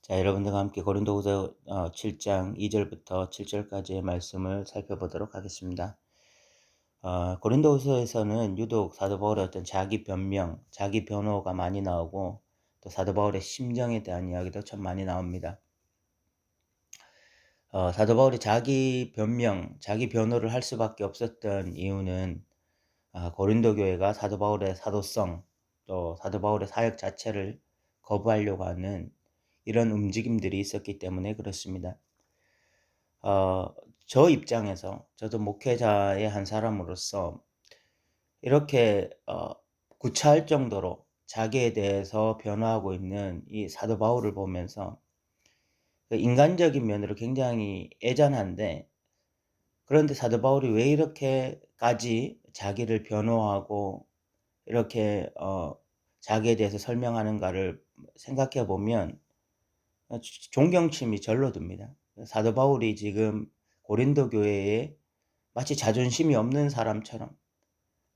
자, 여러분들과 함께 고린도후서 7장 2절부터 7절까지의 말씀을 살펴보도록 하겠습니다. 고린도후서에서는 유독 사도 바울의 어떤 자기 변명, 자기 변호가 많이 나오고 또 사도 바울의 심정에 대한 이야기도 참 많이 나옵니다. 사도 바울이 자기 변명, 자기 변호를 할 수밖에 없었던 이유는 고린도 교회가 사도 바울의 사도성, 또 사도 바울의 사역 자체를 거부하려고 하는 이런 움직임들이 있었기 때문에 그렇습니다. 저 입장에서 저도 목회자의 한 사람으로서 이렇게 구차할 정도로 자기에 대해서 변화하고 있는 이 사도 바울을 보면서 그 인간적인 면으로 굉장히 애잔한데, 그런데 사도 바울이 왜 이렇게까지 자기를 변호하고 이렇게 자기에 대해서 설명하는가를 생각해 보면 존경심이 절로 듭니다. 사도 바울이 지금 고린도 교회에 마치 자존심이 없는 사람처럼,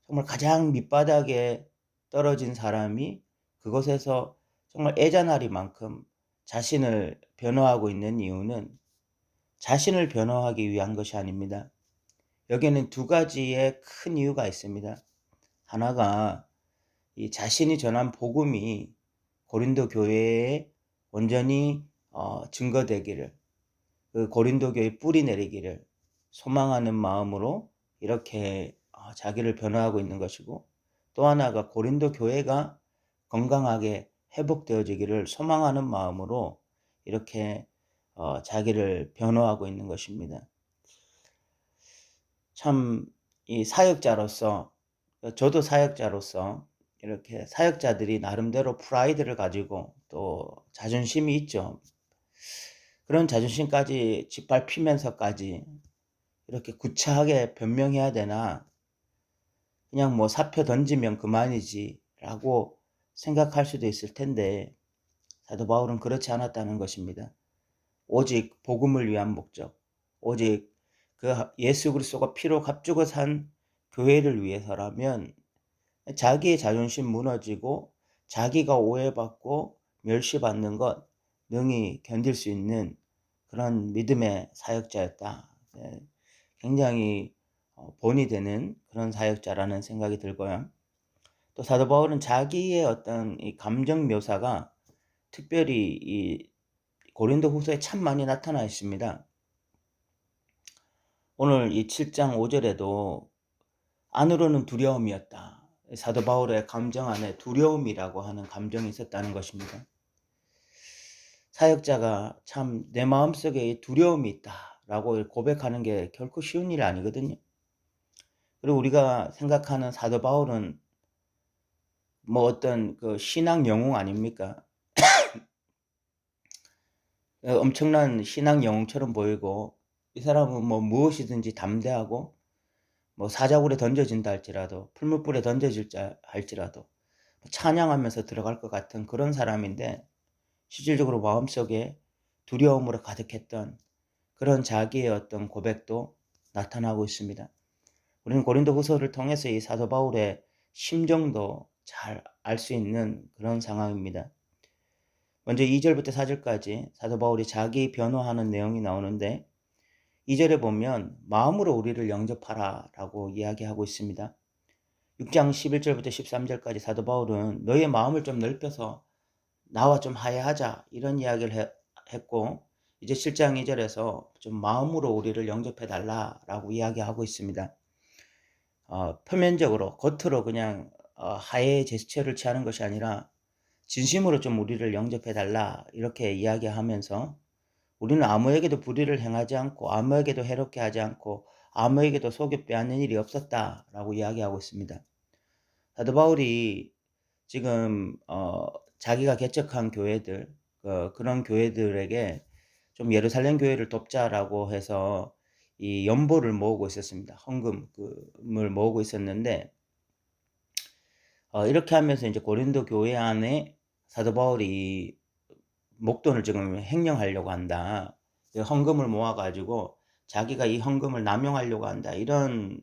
정말 가장 밑바닥에 떨어진 사람이 그곳에서 정말 애잔하리만큼 자신을 변호하고 있는 이유는 자신을 변호하기 위한 것이 아닙니다. 여기에는 두 가지의 큰 이유가 있습니다. 하나가 이 자신이 전한 복음이 고린도 교회에 온전히 증거되기를, 그 고린도 교회 뿌리 내리기를 소망하는 마음으로 이렇게 자기를 변호하고 있는 것이고, 또 하나가 고린도 교회가 건강하게 회복되어지기를 소망하는 마음으로 이렇게 자기를 변호하고 있는 것입니다. 참 이 사역자로서, 저도 사역자로서 이렇게 사역자들이 나름대로 프라이드를 가지고 또 자존심이 있죠. 그런 자존심까지 짓밟히면서까지 이렇게 구차하게 변명해야 되나, 그냥 뭐 사표 던지면 그만이지 라고 생각할 수도 있을 텐데, 사도 바울은 그렇지 않았다는 것입니다. 오직 복음을 위한 목적, 오직 그 예수 그리스도가 피로 값주고 산 교회를 위해서라면 자기의 자존심 무너지고 자기가 오해받고 멸시받는 것 능히 견딜 수 있는 그런 믿음의 사역자였다. 굉장히 본이 되는 그런 사역자라는 생각이 들고요. 또 사도 바울은 자기의 어떤 이 감정 묘사가 특별히 이 고린도 후서에 참 많이 나타나 있습니다. 오늘 이 7장 5절에도 안으로는 두려움이었다. 사도 바울의 감정 안에 두려움이라고 하는 감정이 있었다는 것입니다. 사역자가 참 내 마음속에 두려움이 있다라고 고백하는 게 결코 쉬운 일이 아니거든요. 그리고 우리가 생각하는 사도 바울은 뭐 어떤 그 신앙 영웅 아닙니까? 엄청난 신앙 영웅처럼 보이고, 이 사람은 뭐 무엇이든지 담대하고, 뭐 사자굴에 던져진다 할지라도, 풀무불에 던져질자 할지라도 찬양하면서 들어갈 것 같은 그런 사람인데, 실질적으로 마음속에 두려움으로 가득했던 그런 자기의 어떤 고백도 나타나고 있습니다. 우리는 고린도 후서를 통해서 이 사도 바울의 심정도 잘 알 수 있는 그런 상황입니다. 먼저 2절부터 4절까지 사도 바울이 자기 변호하는 내용이 나오는데, 2절에 보면 마음으로 우리를 영접하라 라고 이야기하고 있습니다. 6장 11절부터 13절까지 사도 바울은 너의 마음을 좀 넓혀서 나와 좀 화해하자 이런 이야기를 했고, 이제 7장 2절에서 좀 마음으로 우리를 영접해 달라 라고 이야기하고 있습니다. 표면적으로 겉으로 그냥 화해의 제스처를 취하는 것이 아니라 진심으로 좀 우리를 영접해 달라 이렇게 이야기하면서, 우리는 아무에게도 불의를 행하지 않고 아무에게도 해롭게 하지 않고 아무에게도 속여 빼앗는 일이 없었다라고 이야기하고 있습니다. 사도 바울이 지금 자기가 개척한 교회들, 그런 교회들에게 좀 예루살렘 교회를 돕자라고 해서 이 연보를 모으고 있었습니다. 헌금을 모으고 있었는데, 이렇게 하면서 이제 고린도 교회 안에 사도 바울이 목돈을 지금 횡령하려고 한다, 헌금을 모아가지고 자기가 이 헌금을 남용하려고 한다, 이런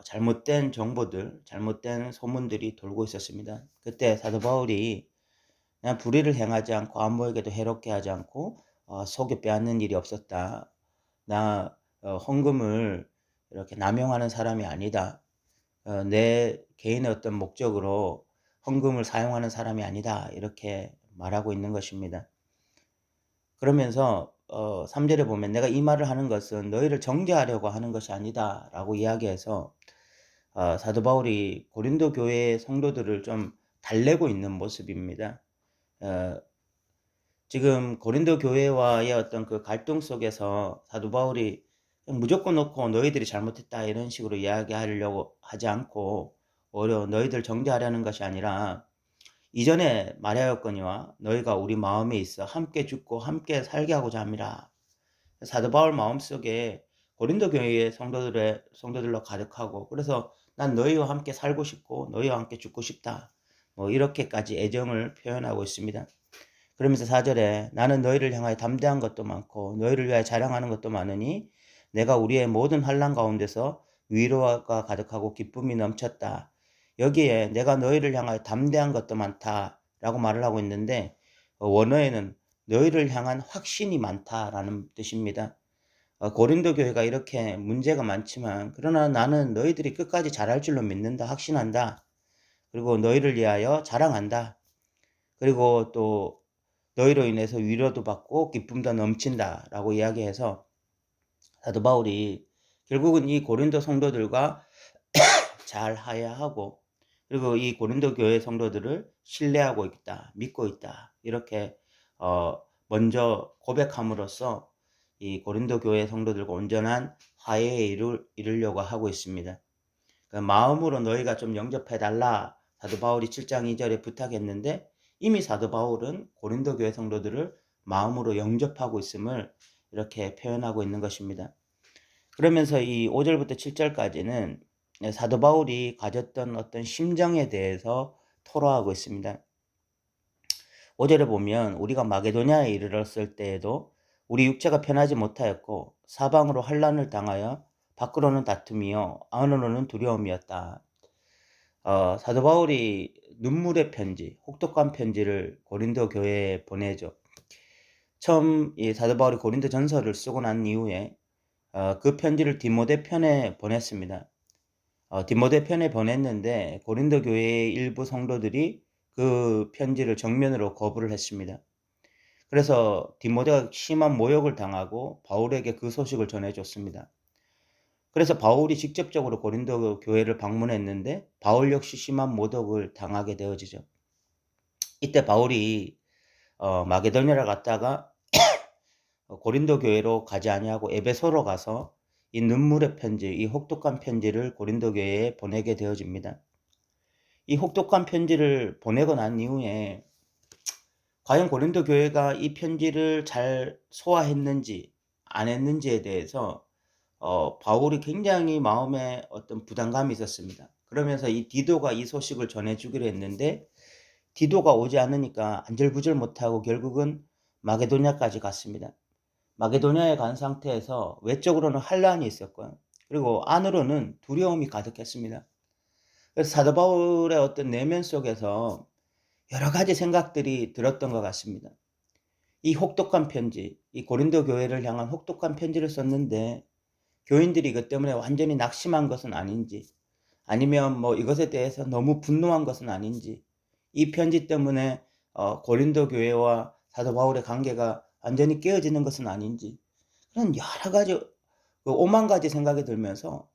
잘못된 정보들, 잘못된 소문들이 돌고 있었습니다. 그때 사도 바울이 난 불의를 행하지 않고 아무에게도 해롭게 하지 않고 속여 빼앗는 일이 없었다. 나 헌금을 이렇게 남용하는 사람이 아니다. 내 개인의 어떤 목적으로 헌금을 사용하는 사람이 아니다. 이렇게 말하고 있는 것입니다. 그러면서 3절에 보면 내가 이 말을 하는 것은 너희를 정죄하려고 하는 것이 아니다 라고 이야기해서 사도 바울이 고린도 교회의 성도들을 좀 달래고 있는 모습입니다. 어, 지금 고린도 교회와의 어떤 그 갈등 속에서 사도 바울이 무조건 놓고 너희들이 잘못했다 이런 식으로 이야기하려고 하지 않고 오히려 너희들 정죄하려는 것이 아니라 이전에 말하였거니와 너희가 우리 마음에 있어 함께 죽고 함께 살게 하고자 함이라. 사도 바울 마음속에 고린도 교회의 성도들로 가득하고 그래서 난 너희와 함께 살고 싶고 너희와 함께 죽고 싶다. 뭐 이렇게까지 애정을 표현하고 있습니다. 그러면서 4절에 나는 너희를 향하여 담대한 것도 많고 너희를 위하여 자랑하는 것도 많으니 내가 우리의 모든 환난 가운데서 위로가 가득하고 기쁨이 넘쳤다. 여기에 내가 너희를 향하여 담대한 것도 많다라고 말을 하고 있는데 원어에는 너희를 향한 확신이 많다라는 뜻입니다. 고린도 교회가 이렇게 문제가 많지만 그러나 나는 너희들이 끝까지 잘할 줄로 믿는다, 확신한다. 그리고 너희를 위하여 자랑한다. 그리고 또 너희로 인해서 위로도 받고 기쁨도 넘친다라고 이야기해서 사도 바울이 결국은 이 고린도 성도들과 잘 화해하고 그리고 이 고린도 교회 성도들을 신뢰하고 있다, 믿고 있다 이렇게 먼저 고백함으로써 이 고린도 교회 성도들과 온전한 화해에 이르려고 하고 있습니다. 마음으로 너희가 좀 영접해달라 사도 바울이 7장 2절에 부탁했는데 이미 사도 바울은 고린도 교회 성도들을 마음으로 영접하고 있음을 이렇게 표현하고 있는 것입니다. 그러면서 이 5절부터 7절까지는 사도 바울이 가졌던 어떤 심정에 대해서 토로하고 있습니다. 5절에 보면 우리가 마게도냐에 이르렀을 때에도 우리 육체가 편하지 못하였고 사방으로 환난을 당하여 밖으로는 다툼이요 안으로는 두려움이었다. 사도 바울이 눈물의 편지, 혹독한 편지를 고린도 교회에 보내죠. 처음 이 사도 바울이 고린도 전서를 쓰고 난 이후에 그 편지를 디모데 편에 보냈습니다. 디모데 편에 보냈는데 고린도 교회의 일부 성도들이 그 편지를 정면으로 거부를 했습니다. 그래서 디모데가 심한 모욕을 당하고 바울에게 그 소식을 전해줬습니다. 그래서 바울이 직접적으로 고린도 교회를 방문했는데 바울 역시 심한 모독을 당하게 되어지죠. 이때 바울이 마게도냐를 갔다가 고린도 교회로 가지 아니하고 에베소로 가서 이 눈물의 편지, 이 혹독한 편지를 고린도 교회에 보내게 되어집니다. 이 혹독한 편지를 보내고 난 이후에 과연 고린도 교회가 이 편지를 잘 소화했는지 안 했는지에 대해서 바울이 굉장히 마음에 어떤 부담감이 있었습니다. 그러면서 이 디도가 이 소식을 전해주기로 했는데 디도가 오지 않으니까 안절부절 못하고 결국은 마게도냐까지 갔습니다. 마게도냐에 간 상태에서 외적으로는 환란이 있었고요. 그리고 안으로는 두려움이 가득했습니다. 그래서 사도 바울의 어떤 내면 속에서 여러 가지 생각들이 들었던 것 같습니다. 이 혹독한 편지, 이 고린도 교회를 향한 혹독한 편지를 썼는데 교인들이 이것 때문에 완전히 낙심한 것은 아닌지 아니면 뭐 이것에 대해서 너무 분노한 것은 아닌지 이 편지 때문에 고린도 교회와 사도 바울의 관계가 완전히 깨어지는 것은 아닌지 그런 여러 가지 오만 가지 생각이 들면서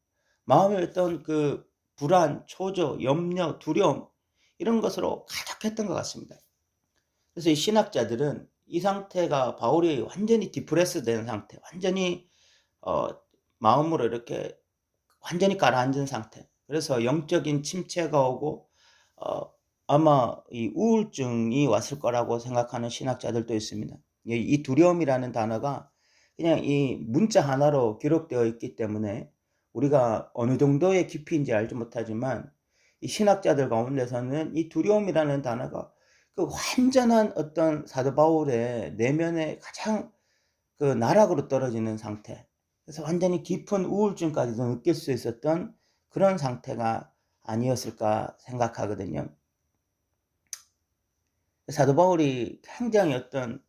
마음에 어떤 그 불안, 초조, 염려, 두려움 이런 것으로 가득했던 것 같습니다. 그래서 이 신학자들은 이 상태가 바울이 완전히 디프레스 된 상태, 완전히 마음으로 이렇게 완전히 가라앉은 상태. 그래서 영적인 침체가 오고 아마 이 우울증이 왔을 거라고 생각하는 신학자들도 있습니다. 이 두려움이라는 단어가 그냥 이 문자 하나로 기록되어 있기 때문에 우리가 어느 정도의 깊이인지 알지 못하지만 이 신학자들 가운데서는 이 두려움이라는 단어가 그 완전한 어떤 사도 바울의 내면의 가장 그 나락으로 떨어지는 상태. 그래서 완전히 깊은 우울증까지도 느낄 수 있었던 그런 상태가 아니었을까 생각하거든요. 사도 바울이 굉장히 어떤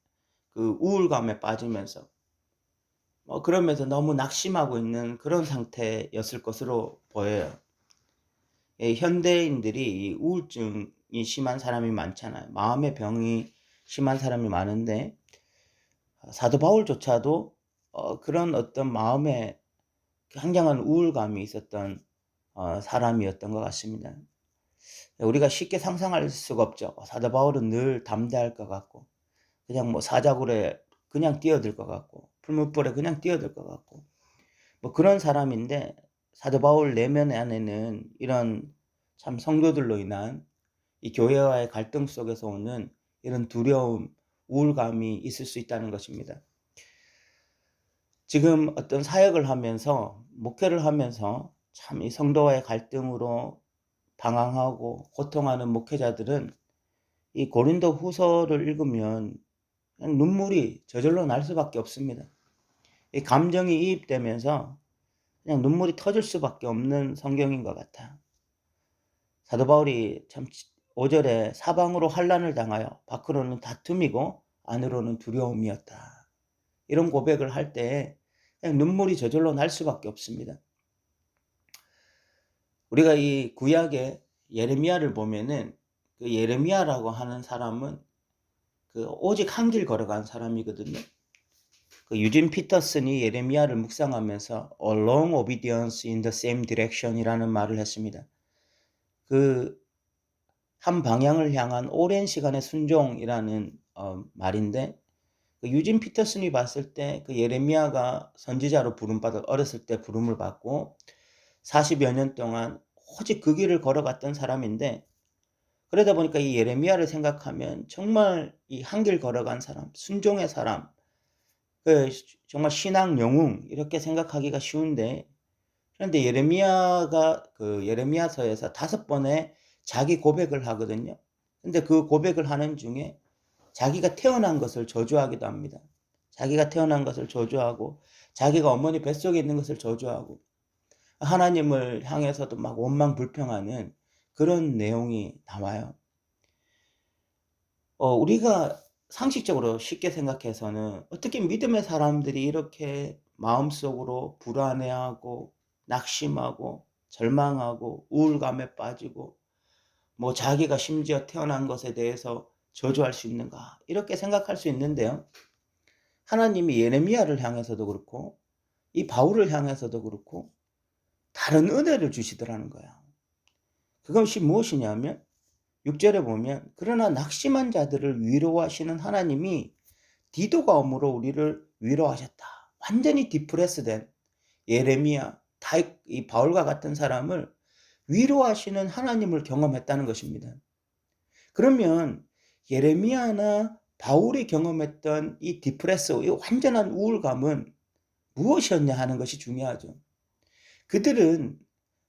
그 우울감에 빠지면서 그러면서 너무 낙심하고 있는 그런 상태였을 것으로 보여요. 예, 현대인들이 이 우울증이 심한 사람이 많잖아요. 마음의 병이 심한 사람이 많은데 사도 바울조차도 그런 어떤 마음에 굉장한 우울감이 있었던 사람이었던 것 같습니다. 우리가 쉽게 상상할 수가 없죠. 사도 바울은 늘 담대할 것 같고 그냥 뭐 사자굴에 그냥 뛰어들 것 같고 풀무불에 그냥 뛰어들 것 같고 뭐 그런 사람인데 사도 바울 내면 안에는 이런 참 성도들로 인한 이 교회와의 갈등 속에서 오는 이런 두려움, 우울감이 있을 수 있다는 것입니다. 지금 어떤 사역을 하면서 목회를 하면서 참 이 성도와의 갈등으로 방황하고 고통하는 목회자들은 이 고린도 후서를 읽으면 그냥 눈물이 저절로 날 수밖에 없습니다. 이 감정이 이입되면서 그냥 눈물이 터질 수밖에 없는 성경인 것 같아요. 사도 바울이 참 5절에 사방으로 환난을 당하여 밖으로는 다툼이고 안으로는 두려움이었다. 이런 고백을 할 때 그냥 눈물이 저절로 날 수밖에 없습니다. 우리가 이 구약의 예레미야를 보면은 그 예레미야라고 하는 사람은 그 오직 한 길 걸어간 사람이거든요. 그 유진 피터슨이 예레미야를 묵상하면서 A long obedience in the same direction이라는 말을 했습니다. 그 한 방향을 향한 오랜 시간의 순종이라는 말인데 그 유진 피터슨이 봤을 때 그 예레미야가 선지자로 부름받아 어렸을 때 부름을 받고 40여 년 동안 오직 그 길을 걸어갔던 사람인데 그러다 보니까 이 예레미야를 생각하면 정말 이 한 길 걸어간 사람, 순종의 사람, 그 정말 신앙 영웅 이렇게 생각하기가 쉬운데 그런데 예레미야가 그 예레미야서에서 5번의 자기 고백을 하거든요. 근데 그 고백을 하는 중에 자기가 태어난 것을 저주하기도 합니다. 자기가 태어난 것을 저주하고 자기가 어머니 뱃속에 있는 것을 저주하고 하나님을 향해서도 막 원망불평하는 그런 내용이 나와요. 우리가 상식적으로 쉽게 생각해서는 어떻게 믿음의 사람들이 이렇게 마음속으로 불안해하고 낙심하고 절망하고 우울감에 빠지고 뭐 자기가 심지어 태어난 것에 대해서 저주할 수 있는가 이렇게 생각할 수 있는데요. 하나님이 예레미야를 향해서도 그렇고 이 바울을 향해서도 그렇고 다른 은혜를 주시더라는 거야. 그것이 무엇이냐면 6절에 보면 그러나 낙심한 자들을 위로하시는 하나님이 디도가 엄으로 우리를 위로하셨다. 완전히 디프레스된 예레미야, 이 바울과 같은 사람을 위로하시는 하나님을 경험했다는 것입니다. 그러면 예레미야나 바울이 경험했던 이 디프레스, 이 완전한 우울감은 무엇이었냐 하는 것이 중요하죠. 그들은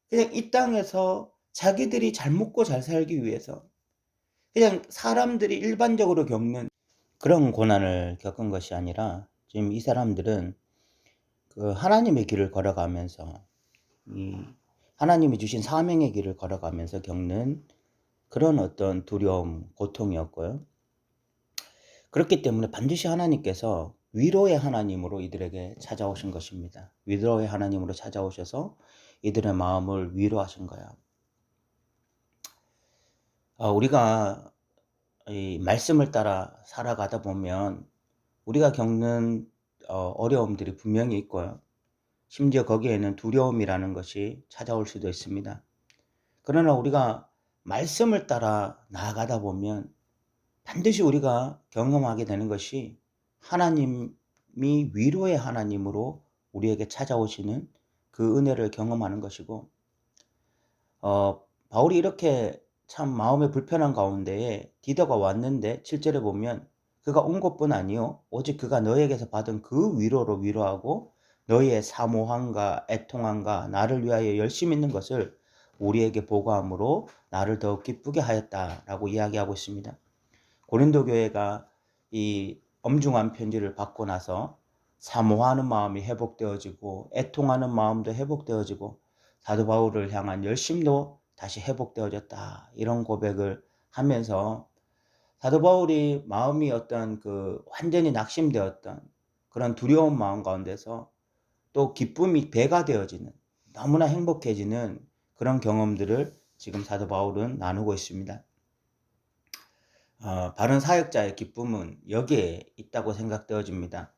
그냥 이 땅에서 자기들이 잘 먹고 잘 살기 위해서 그냥 사람들이 일반적으로 겪는 그런 고난을 겪은 것이 아니라 지금 이 사람들은 그 하나님의 길을 걸어가면서 이 하나님이 주신 사명의 길을 걸어가면서 겪는 그런 어떤 두려움, 고통이었고요. 그렇기 때문에 반드시 하나님께서 위로의 하나님으로 이들에게 찾아오신 것입니다. 위로의 하나님으로 찾아오셔서 이들의 마음을 위로하신 거야. 우리가 이 말씀을 따라 살아가다 보면 우리가 겪는 어려움들이 분명히 있고요. 심지어 거기에는 두려움이라는 것이 찾아올 수도 있습니다. 그러나 우리가 말씀을 따라 나아가다 보면 반드시 우리가 경험하게 되는 것이 하나님이 위로의 하나님으로 우리에게 찾아오시는 그 은혜를 경험하는 것이고 바울이 이렇게 참 마음의 불편한 가운데에 디도가 왔는데 7절에 보면 그가 온 것뿐 아니요 오직 그가 너에게서 받은 그 위로로 위로하고 너희의 사모함과 애통함과 나를 위하여 열심 있는 것을 우리에게 보고함으로 나를 더욱 기쁘게 하였다라고 이야기하고 있습니다. 고린도 교회가 이 엄중한 편지를 받고 나서 사모하는 마음이 회복되어지고 애통하는 마음도 회복되어지고 사도 바울을 향한 열심도 다시 회복되어졌다. 이런 고백을 하면서 사도 바울이 마음이 어떤 완전히 낙심되었던 그런 두려운 마음 가운데서 또 기쁨이 배가 되어지는, 너무나 행복해지는 그런 경험들을 지금 사도 바울은 나누고 있습니다. 바른 사역자의 기쁨은 여기에 있다고 생각되어집니다.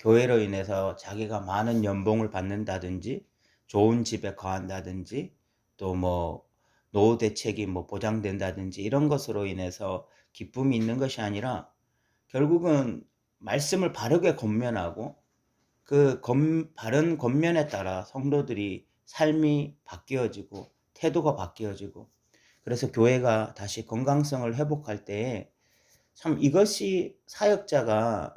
교회로 인해서 자기가 많은 연봉을 받는다든지, 좋은 집에 거한다든지, 또 노후 대책이 보장된다든지, 이런 것으로 인해서 기쁨이 있는 것이 아니라 결국은 말씀을 바르게 권면하고 바른 권면에 따라 성도들이 삶이 바뀌어지고 태도가 바뀌어지고, 그래서 교회가 다시 건강성을 회복할 때에 참 이것이 사역자가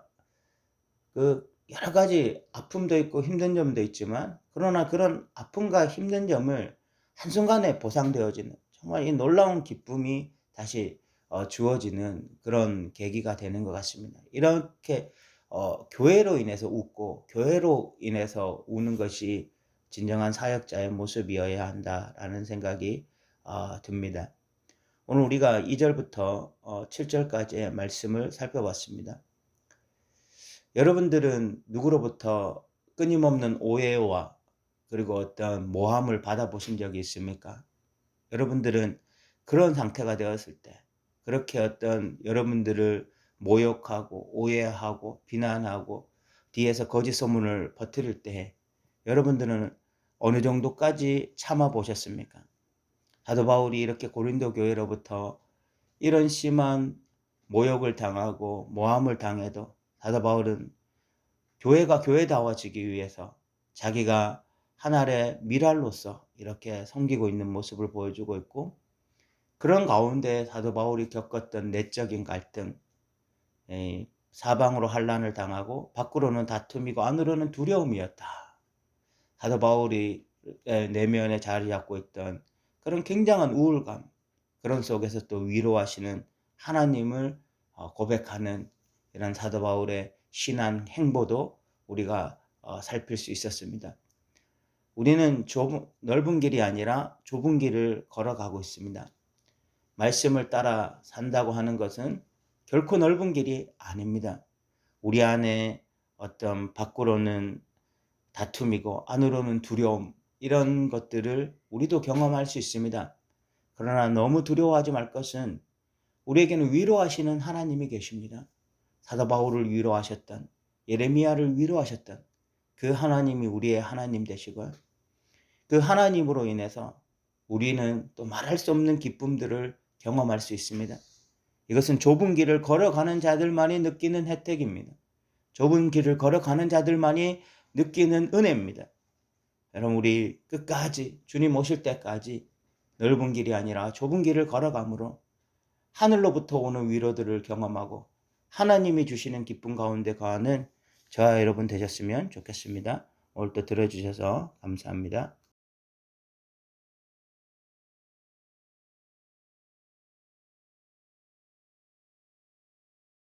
여러 가지 아픔도 있고 힘든 점도 있지만, 그러나 그런 아픔과 힘든 점을 한순간에 보상되어지는 정말 이 놀라운 기쁨이 다시 주어지는 그런 계기가 되는 것 같습니다. 이렇게 교회로 인해서 웃고 교회로 인해서 우는 것이 진정한 사역자의 모습이어야 한다라는 생각이 듭니다. 오늘 우리가 2절부터 7절까지의 말씀을 살펴봤습니다. 여러분들은 누구로부터 끊임없는 오해와 그리고 어떤 모함을 받아보신 적이 있습니까? 여러분들은 그런 상태가 되었을 때, 그렇게 어떤 여러분들을 모욕하고 오해하고 비난하고 뒤에서 거짓 소문을 퍼뜨릴 때 여러분들은 어느 정도까지 참아 보셨습니까? 사도 바울이 이렇게 고린도 교회로부터 이런 심한 모욕을 당하고 모함을 당해도 사도 바울은 교회가 교회다워지기 위해서 자기가 하나의 미랄로서 이렇게 섬기고 있는 모습을 보여주고 있고, 그런 가운데 사도 바울이 겪었던 내적인 갈등, 사방으로 환난을 당하고 밖으로는 다툼이고 안으로는 두려움이었다. 사도 바울이 내면에 자리 잡고 있던 그런 굉장한 우울감, 그런 속에서 또 위로하시는 하나님을 고백하는 이런 사도 바울의 신앙 행보도 우리가 살필 수 있었습니다. 우리는 넓은 길이 아니라 좁은 길을 걸어가고 있습니다. 말씀을 따라 산다고 하는 것은 결코 넓은 길이 아닙니다. 우리 안에 어떤 밖으로는 다툼이고 안으로는 두려움, 이런 것들을 우리도 경험할 수 있습니다. 그러나 너무 두려워하지 말 것은 우리에게는 위로하시는 하나님이 계십니다. 사도 바울을 위로하셨던, 예레미야를 위로하셨던 그 하나님이 우리의 하나님 되시고요. 그 하나님으로 인해서 우리는 또 말할 수 없는 기쁨들을 경험할 수 있습니다. 이것은 좁은 길을 걸어가는 자들만이 느끼는 혜택입니다. 좁은 길을 걸어가는 자들만이 느끼는 은혜입니다. 여러분, 우리 끝까지 주님 오실 때까지 넓은 길이 아니라 좁은 길을 걸어감으로 하늘로부터 오는 위로들을 경험하고 하나님이 주시는 기쁨 가운데 거하는 저와 여러분 되셨으면 좋겠습니다. 오늘도 들어주셔서 감사합니다.